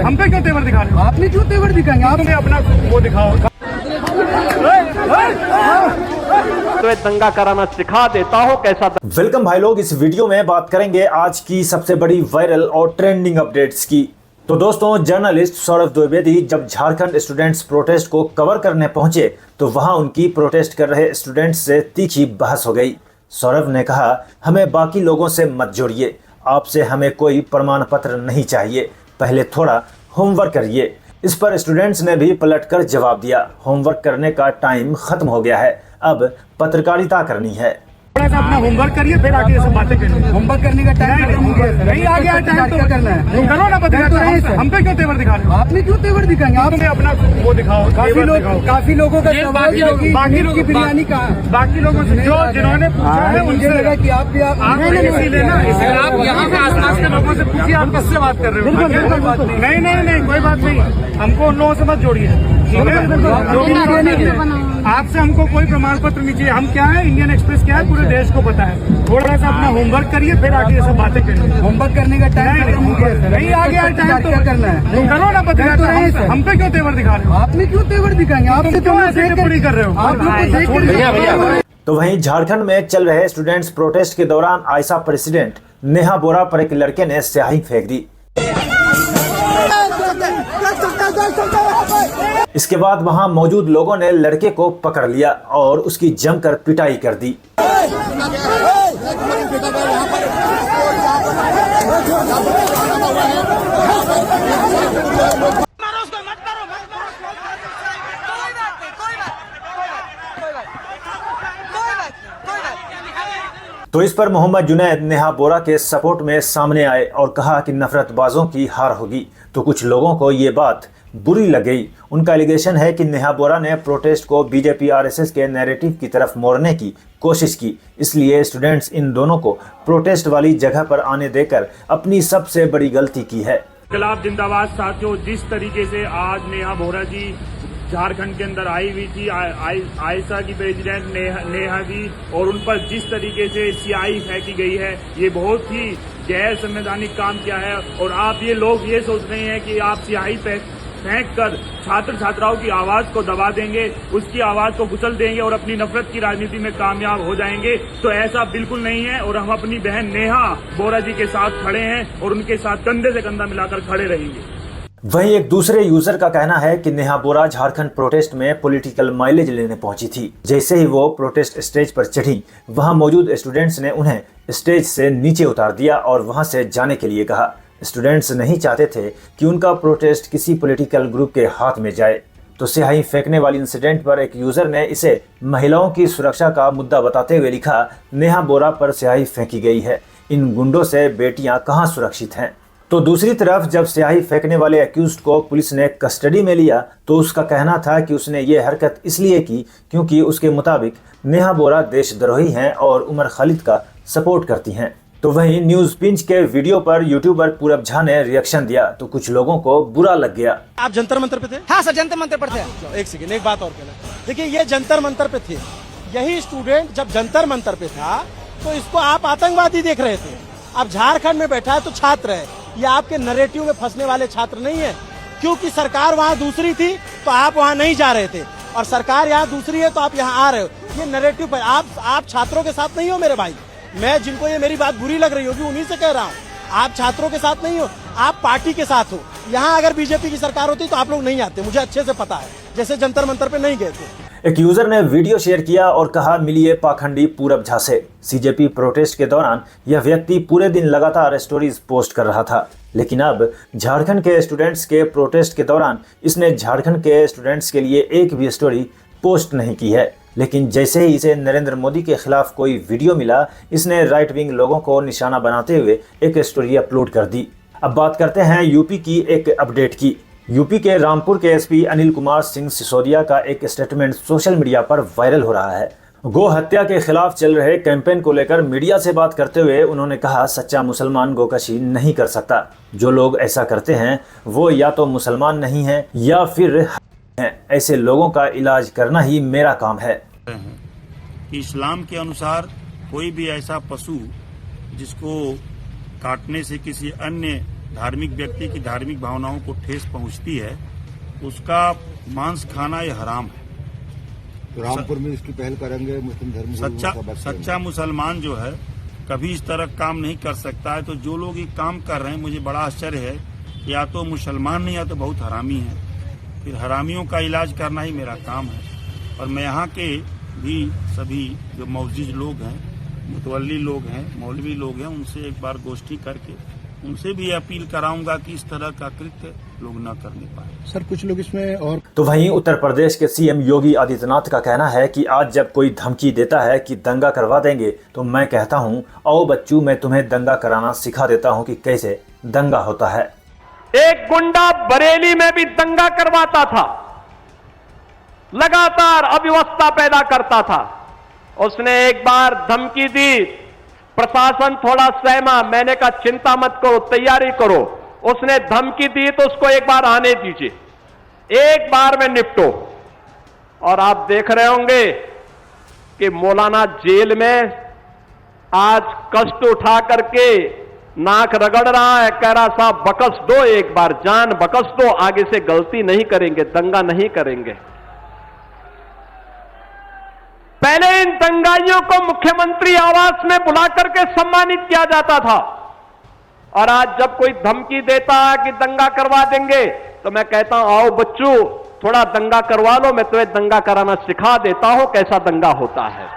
हम पे क्यों तेवर दिखा रहे हो? आपने क्यों तेवर दिखाएंगे? आप तुम्हें अपना वो दिखाओ। तो दंगा कराना सिखा देता हो कैसा। वेलकम भाई लोग, इस वीडियो में बात करेंगे आज की सबसे बड़ी वायरल और ट्रेंडिंग अपडेट्स की। तो दोस्तों, जर्नलिस्ट सौरभ द्विवेदी जब झारखंड स्टूडेंट्स प्रोटेस्ट को कवर करने पहुंचे तो वहां उनकी प्रोटेस्ट कर रहे स्टूडेंट्स से तीखी बहस हो गई। सौरभ ने कहा, हमें बाकी लोगों से मत जोड़िए, आपसे हमें कोई प्रमाण पत्र नहीं चाहिए, पहले थोड़ा होमवर्क करिए। इस पर स्टूडेंट्स ने भी पलटकर जवाब दिया, होमवर्क करने का टाइम खत्म हो गया है, अब पत्रकारिता करनी है। थोड़ा सा अपना होमवर्क करिए, फिर आगे ये सब बातें करिए। होमवर्क करने का टाइम नहीं आ गया टाइम तो करना है। तुम करो ना पत्रकारिता। हम पे क्यों तेवर दिखा रहे हो? आपने क्यों तेवर दिखाएंगे? आप तुम्हें अपना वो दिखाओ। काफी लोगों का सवाल है कि बाकी लोगों की बिरयानी कहाँ है? बाकी लोगों से जो जिन्होंने पूछा है मुझे उनसे लगा कि आप भी इसीलिए ना, इसलिए आप यहाँ पे आसपास के लोगों से पूछिए आप किससे बात कर रहे हो। नहीं कोई बात नहीं, हमको उन लोगों से मत जोड़िए, ठीक है? आपसे हमको कोई प्रमाण पत्र नहीं चाहिए। हम क्या है, इंडियन एक्सप्रेस क्या है, पूरे देश को पता है। थोड़ा सा अपना होमवर्क करिए, फिर आगे ये सब बातें करिए। होमवर्क करने का टाइम नहीं आ गया टाइम तो करना है। तुम करो ना पत्रकारिता। हम पे क्यों तेवर दिखा रहे हो? आपने क्यों तेवर दिखाएंगे? आपसे क्यों ऐसे टिप्पणी कर रहे हो? आप लोग को देख तो वहीं झारखंड में चल रहे स्टूडेंट्स प्रोटेस्ट के दौरान आयशा प्रेसिडेंट नेहा बोरा पर एक लड़के ने स्याही फेंक दी। इसके बाद वहां मौजूद लोगों ने लड़के को पकड़ लिया और उसकी जमकर पिटाई कर दी। तो इस पर मोहम्मद जुनैद नेहा बोरा के सपोर्ट में सामने आए और कहा कि नफरतबाजों की हार होगी। तो कुछ लोगों को ये बात बुरी लग गई। उनका एलिगेशन है कि नेहा बोरा ने प्रोटेस्ट को बीजेपी आरएसएस के नैरेटिव की तरफ मोड़ने की कोशिश की, इसलिए स्टूडेंट्स इन दोनों को प्रोटेस्ट वाली जगह पर आने देकर अपनी सबसे बड़ी गलती की है। इनकलाब जिंदाबाद साथियों, जिस तरीके से आज नेहा बोरा जी झारखंड के अंदर आई हुई थी, आयशा की प्रेसिडेंट नेहा जी, और उन पर जिस तरीके से स्याही फेंकी गई है, ये बहुत ही गैर संवैधानिक काम किया है। और आप ये लोग ये सोच रहे हैं कि आप स्याही फेंक कर छात्र छात्राओं की आवाज को दबा देंगे, उसकी आवाज को कुचल देंगे और अपनी नफरत की राजनीति में कामयाब हो जाएंगे, तो ऐसा बिल्कुल नहीं है। और हम अपनी बहन नेहा बोरा जी के साथ खड़े हैं और उनके साथ कंधे से कंधा मिलाकर खड़े रहेंगे। वहीं एक दूसरे यूजर का कहना है कि नेहा बोरा झारखंड प्रोटेस्ट में पॉलिटिकल माइलेज लेने पहुंची थी। जैसे ही वो प्रोटेस्ट स्टेज पर चढ़ी, वहां मौजूद स्टूडेंट्स ने उन्हें स्टेज से नीचे उतार दिया और वहां से जाने के लिए कहा। स्टूडेंट्स नहीं चाहते थे कि उनका प्रोटेस्ट किसी पॉलिटिकल ग्रुप के हाथ में जाए। तो स्याही फेंकने वाली इंसिडेंट पर एक यूजर ने इसे महिलाओं की सुरक्षा का मुद्दा बताते हुए लिखा, नेहा बोरा पर स्याही फेंकी गई है, इन गुंडों से बेटियां कहां सुरक्षित हैं। तो दूसरी तरफ जब स्याही फेंकने वाले अक्यूज्ड को पुलिस ने कस्टडी में लिया तो उसका कहना था कि उसने ये हरकत इसलिए की क्योंकि उसके मुताबिक नेहा बोरा देशद्रोही हैं और उमर खालिद का सपोर्ट करती हैं। तो वहीं न्यूज पिंच के वीडियो पर यूट्यूबर पूरब झा ने रिएक्शन दिया तो कुछ लोगों को बुरा लग गया। आप जंतर मंतर पे थे? हाँ सर, जंतर मंतर पर थे। एक सेकंड, एक बात और कहना, देखिए ये जंतर मंतर पे थे, यही स्टूडेंट जब जंतर मंतर पे था तो इसको आप आतंकवादी देख रहे थे। अब झारखंड में बैठा है तो छात्र है, ये आपके नैरेटिव में फंसने वाले छात्र नहीं है। क्योंकि सरकार वहाँ दूसरी थी तो आप वहाँ नहीं जा रहे थे, और सरकार यहाँ दूसरी है तो आप यहाँ आ रहे हो। ये नैरेटिव पर आप छात्रों के साथ नहीं हो मेरे भाई। मैं जिनको ये मेरी बात बुरी लग रही होगी उन्हीं से कह रहा हूँ, आप छात्रों के साथ नहीं हो, आप पार्टी के साथ हो। यहाँ अगर बीजेपी की सरकार होती तो आप लोग नहीं आते, मुझे अच्छे से पता है, जैसे जंतर मंतर पे नहीं गए थे। एक यूजर ने वीडियो शेयर किया और कहा, मिलिए पाखंडी पूरब झा से। सीजेपी प्रोटेस्ट के दौरान यह व्यक्ति पूरे दिन लगातार स्टोरीज पोस्ट कर रहा था, लेकिन अब झारखंड के स्टूडेंट्स के प्रोटेस्ट के दौरान इसने झारखंड के स्टूडेंट्स के लिए एक भी स्टोरी पोस्ट नहीं की है। लेकिन जैसे ही इसे नरेंद्र मोदी के खिलाफ कोई वीडियो मिला, इसने राइट विंग लोगों को निशाना बनाते हुए एक स्टोरी अपलोड कर दी। अब बात करते हैं यूपी की एक अपडेट की। यूपी के रामपुर के एसपी अनिल कुमार सिंह सिसोदिया का एक स्टेटमेंट सोशल मीडिया पर वायरल हो रहा है। गो हत्या के खिलाफ चल रहे कैंपेन को लेकर मीडिया से बात करते हुए उन्होंने कहा, सच्चा मुसलमान गोकशी नहीं कर सकता। जो लोग ऐसा करते हैं वो या तो मुसलमान नहीं हैं या फिर हैं। ऐसे लोगों का इलाज करना ही मेरा काम है। इस्लाम के अनुसार कोई भी ऐसा पशु जिसको काटने से किसी अन्य धार्मिक व्यक्ति की धार्मिक भावनाओं को ठेस पहुंचती है, उसका मांस खाना ये हराम है। तो रामपुर में इसकी पहल करेंगे मुस्लिम धर्म सच्चा मुसलमान जो है कभी इस तरह काम नहीं कर सकता है। तो जो लोग ये काम कर रहे हैं, मुझे बड़ा आश्चर्य है, या तो मुसलमान नहीं या तो बहुत हरामी है। फिर हरामियों का इलाज करना ही मेरा काम है। और मैं यहाँ के भी सभी जो मौजूद लोग हैं, मुतवल्ली लोग हैं, मौलवी लोग हैं, उनसे एक बार गोष्ठी करके उनसे भी अपील कराऊंगा कि इस तरह का कृत्य लोग न करने पाए। सर कुछ लोग इसमें और तो वहीं उत्तर प्रदेश के सीएम योगी आदित्यनाथ का कहना है कि आज जब कोई धमकी देता है कि दंगा करवा देंगे, तो मैं कहता हूं, आओ बच्चों, मैं तुम्हें दंगा कराना सिखा देता हूं कि कैसे दंगा होता है। एक गुंडा बरेली में भी दंगा करवाता था, लगातार अव्यवस्था पैदा करता था। उसने एक बार धमकी दी, प्रशासन थोड़ा सहमा, मैंने कहा चिंता मत करो, तैयारी करो। उसने धमकी दी तो उसको एक बार आने दीजिए, एक बार में निपटो। और आप देख रहे होंगे कि मौलाना जेल में आज कष्ट उठा करके नाक रगड़ रहा है, कह रहा साहब बकस दो, एक बार जान बकस दो, आगे से गलती नहीं करेंगे, दंगा नहीं करेंगे। पहले इन दंगाइयों को मुख्यमंत्री आवास में बुला करके सम्मानित किया जाता था, और आज जब कोई धमकी देता है कि दंगा करवा देंगे, तो मैं कहता हूं, आओ बच्चों, थोड़ा दंगा करवा लो, मैं तुम्हें दंगा कराना सिखा देता हूं कैसा दंगा होता है।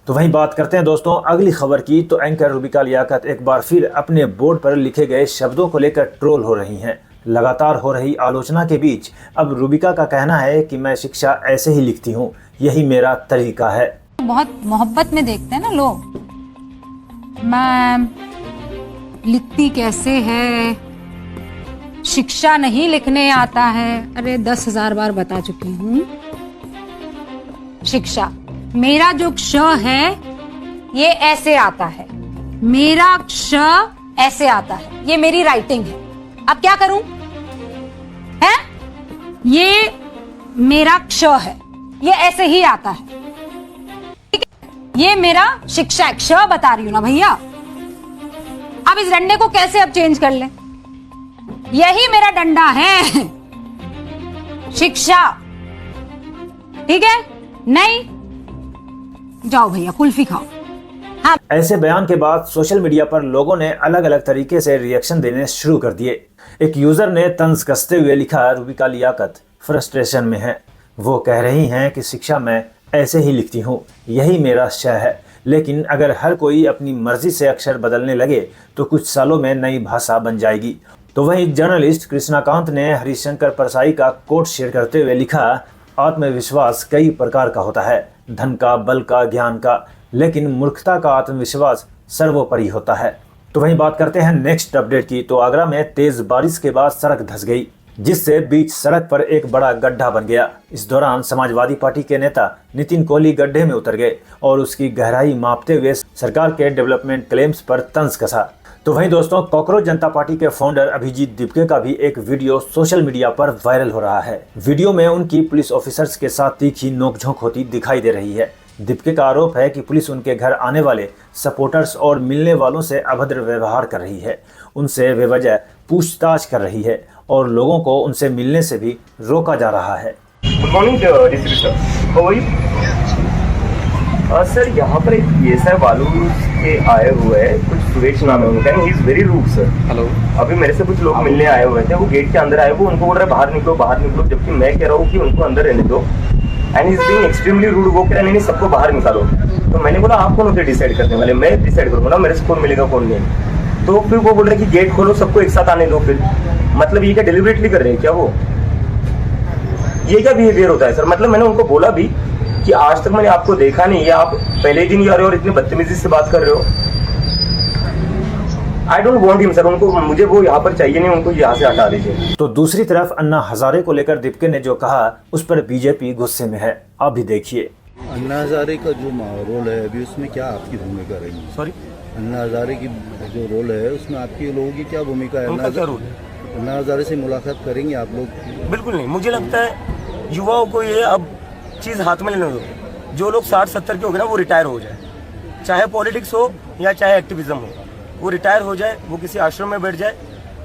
तो वहीं बात करते हैं दोस्तों अगली खबर की। तो एंकर रूबिका लियाकत एक बार फिर अपने बोर्ड पर लिखे गए शब्दों को लेकर ट्रोल हो रही हैं। लगातार हो रही आलोचना के बीच अब रूबिका का कहना है कि मैं शिक्षा ऐसे ही लिखती हूँ, यही मेरा तरीका है। बहुत मोहब्बत में देखते हैं ना लोग, मैं लिखती कैसे है, शिक्षा नहीं लिखने आता है। अरे 10,000 बार बता चुकी हूँ। शिक्षा, मेरा जो क्ष है ये ऐसे आता है, मेरा क्ष ऐसे आता है, ये मेरी राइटिंग है। अब क्या करूं? है ये मेरा क्ष है, ये ऐसे ही आता है, ठीक है? ये मेरा शिक्षा क्ष बता रही हूं ना भैया। अब इस डंडे को कैसे अब चेंज कर लें? यही मेरा डंडा है, शिक्षा, ठीक है? नहीं, जाओ भैया कुल्फी खाओ। हाँ। ऐसे बयान के बाद सोशल मीडिया पर लोगों ने अलग अलग तरीके से रिएक्शन देने शुरू कर दिए। एक यूजर ने तंज कसते हुए लिखा, रूबिका लियाकत फ्रस्ट्रेशन में है। वो कह रही हैं कि शिक्षा मैं ऐसे ही लिखती हूँ, यही मेरा शय है, लेकिन अगर हर कोई अपनी मर्जी से अक्षर बदलने लगे तो कुछ सालों में नई भाषा बन जाएगी। तो वहीं जर्नलिस्ट कृष्णाकांत ने हरिशंकर परसाई का कोट शेयर करते हुए लिखा, आत्मविश्वास कई प्रकार का होता है, धन का, बल का, ज्ञान का, लेकिन मूर्खता का आत्मविश्वास सर्वोपरि होता है। तो वहीं बात करते हैं नेक्स्ट अपडेट की। तो आगरा में तेज बारिश के बाद सड़क धंस गई, जिससे बीच सड़क पर एक बड़ा गड्ढा बन गया। इस दौरान समाजवादी पार्टी के नेता नितिन कोहली गड्ढे में उतर गए और उसकी गहराई मापते हुए सरकार के डेवलपमेंट क्लेम्स पर तंज कसा। तो वहीं दोस्तों कॉकरोच जनता पार्टी के फाउंडर अभिजीत दीपके का भी एक वीडियो सोशल मीडिया पर वायरल हो रहा है। वीडियो में उनकी पुलिस ऑफिसर्स के साथ तीखी नोकझोंक होती दिखाई दे रही है। दीपके का आरोप है कि पुलिस उनके घर आने वाले सपोर्टर्स और मिलने वालों से अभद्र व्यवहार कर रही है, उनसे बेवजह पूछताछ कर रही है और लोगों को उनसे मिलने से भी रोका जा रहा है। गुड मॉर्निंग सर, यहाँ पर एक PSI वालू के आए हुए हैं, कुछ सुरेश नाम है उनका, he is very rude sir. Hello, अभी मेरे से कुछ लोग मिलने आए हुए थे, वो गेट के अंदर आए, वो उनको बोल रहे बाहर निकलो बाहर निकलो, जबकि मैं कह रहा हूँ कि उनको अंदर रहने दो। And is being extremely rude. वो कह रहे नहीं सबको बाहर निकालो। तो मैंने बोला आप कौन होते डिसाइड करने वाले? मैं डिसाइड करूँगा ना मेरे से कौन मिलेगा कौन नहीं। तो फिर वो बोल रहे कि गेट खोलो, सबको एक साथ आने दो। फिर मतलब ये क्या डिलिबरेटली कर रहे हैं क्या? वो ये क्या बिहेवियर होता है सर? मतलब मैंने उनको बोला भी कि आज तक मैंने आपको देखा नहीं है, आप पहले दिन ही आ रहे हो और इतनी बदतमीजी से बात कर रहे हो। I don't want him sir, उनको मुझे वो यहाँ पर चाहिए नहीं, उनको यहाँ से हटा दीजिए। तो दूसरी तरफ अन्ना हजारे को लेकर दीपके ने जो कहा उस पर बीजेपी गुस्से में है। आप भी देखिए। अन्ना हजारे का जो रोल है अभी, उसमें क्या आपकी भूमिका रहेगी? सॉरी, अन्ना हजारे की जो रोल है उसमें आपकी लोगों की क्या भूमिका है? अन्ना हजारे से मुलाकात करेंगे आप लोग? बिल्कुल नहीं। मुझे लगता है युवाओं को ये अब चीज़ हाथ में लेने दो। जो लोग 60-70 के हो गए ना, वो रिटायर हो जाए, चाहे पॉलिटिक्स हो या चाहे एक्टिविज्म हो, वो रिटायर हो जाए, वो किसी आश्रम में बैठ जाए,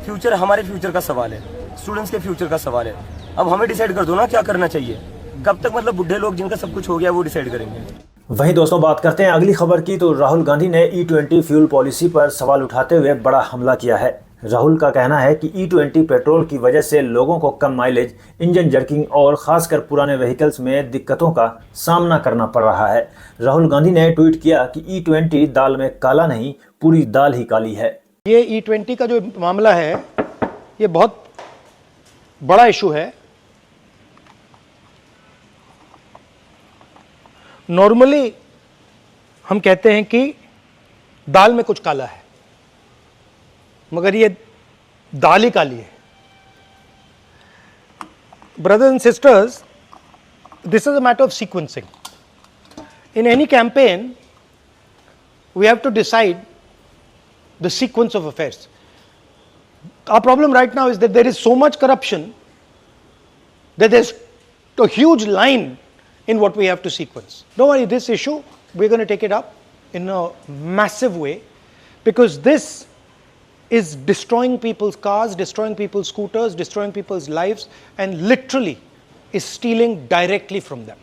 फ्यूचर हमारे फ्यूचर का सवाल है, स्टूडेंट्स के फ्यूचर का सवाल है। अब हमें डिसाइड कर दो ना क्या करना चाहिए। कब तक मतलब बुढ़े लोग जिनका सब कुछ हो गया वो डिसाइड करेंगे। वहीं दोस्तों बात करते हैं अगली खबर की, तो राहुल गांधी ने E20 फ्यूल पॉलिसी पर सवाल उठाते हुए बड़ा हमला किया है। राहुल का कहना है कि E20 पेट्रोल की वजह से लोगों को कम माइलेज, इंजन जर्किंग और खासकर पुराने व्हीकल्स में दिक्कतों का सामना करना पड़ रहा है। राहुल गांधी ने ट्वीट किया कि E20 दाल में काला नहीं, पूरी दाल ही काली है। ये E20 का जो मामला है ये बहुत बड़ा इशू है। नॉर्मली हम कहते हैं कि दाल में कुछ काला है, मगर ये दाल ही काली है। Brothers and sisters, this is a matter of sequencing. In any campaign we have to decide the sequence of affairs. Our problem right now is that there is so much corruption that there's a huge line in what we have to sequence. Don't worry, this issue, we're going to take it up in a massive way, because this is destroying people's cars, destroying people's scooters, destroying people's lives, and literally is stealing directly from them.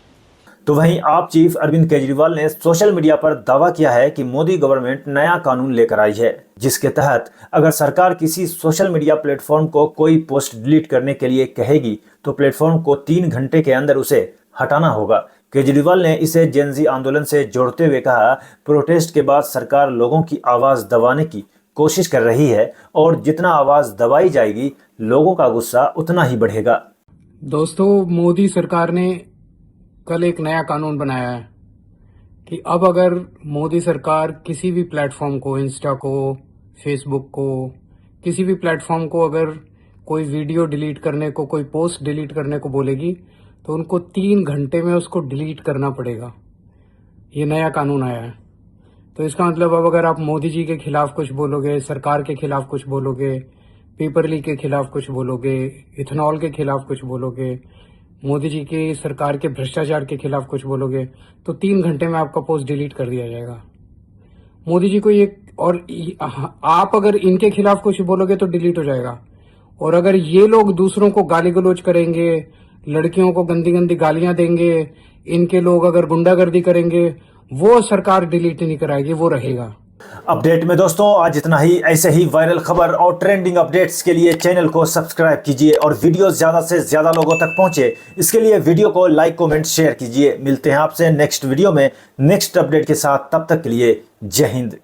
तो वहीं आप chief Arvind Kejriwal ने social media पर दावा किया है कि Modi government नया कानून लेकर आई है, जिसके तहत अगर सरकार किसी सोशल मीडिया प्लेटफॉर्म को कोई पोस्ट डिलीट करने के लिए कहेगी तो प्लेटफॉर्म को 3 घंटे के अंदर उसे हटाना होगा। केजरीवाल ने इसे जेनजी आंदोलन से जोड़ते हुए कहा, प्रोटेस्ट के बाद सरकार लोगों की आवाज दबाने की कोशिश कर रही है और जितना आवाज दबाई जाएगी लोगों का गुस्सा उतना ही बढ़ेगा। दोस्तों, मोदी सरकार ने कल एक नया कानून बनाया है कि अब अगर मोदी सरकार किसी भी प्लेटफॉर्म को, इंस्टा को, फेसबुक को, किसी भी प्लेटफॉर्म को अगर कोई वीडियो डिलीट करने को, कोई पोस्ट डिलीट करने को बोलेगी तो उनको 3 घंटे में उसको डिलीट करना पड़ेगा। ये नया कानून आया है। तो इसका मतलब अब अगर आप मोदी जी के खिलाफ कुछ बोलोगे, सरकार के खिलाफ कुछ बोलोगे, पेपर लीक के खिलाफ कुछ बोलोगे, इथेनॉल के खिलाफ कुछ बोलोगे, मोदी जी की सरकार के भ्रष्टाचार के खिलाफ कुछ बोलोगे तो 3 घंटे में आपका पोस्ट डिलीट कर दिया जाएगा। मोदी जी को ये, और आप अगर इनके खिलाफ कुछ बोलोगे तो डिलीट हो जाएगा। और अगर ये लोग दूसरों को गाली गलौज करेंगे, लड़कियों को गंदी गंदी गालियां देंगे, इनके लोग अगर गुंडागर्दी करेंगे, वो सरकार डिलीट नहीं कराएगी, वो रहेगा। अपडेट में दोस्तों आज इतना ही। ऐसे ही वायरल खबर और ट्रेंडिंग अपडेट्स के लिए चैनल को सब्सक्राइब कीजिए और वीडियो ज्यादा से ज्यादा लोगों तक पहुंचे, इसके लिए वीडियो को लाइक, कमेंट, शेयर कीजिए। मिलते हैं आपसे नेक्स्ट वीडियो में नेक्स्ट अपडेट के साथ। तब तक के लिए जय हिंद।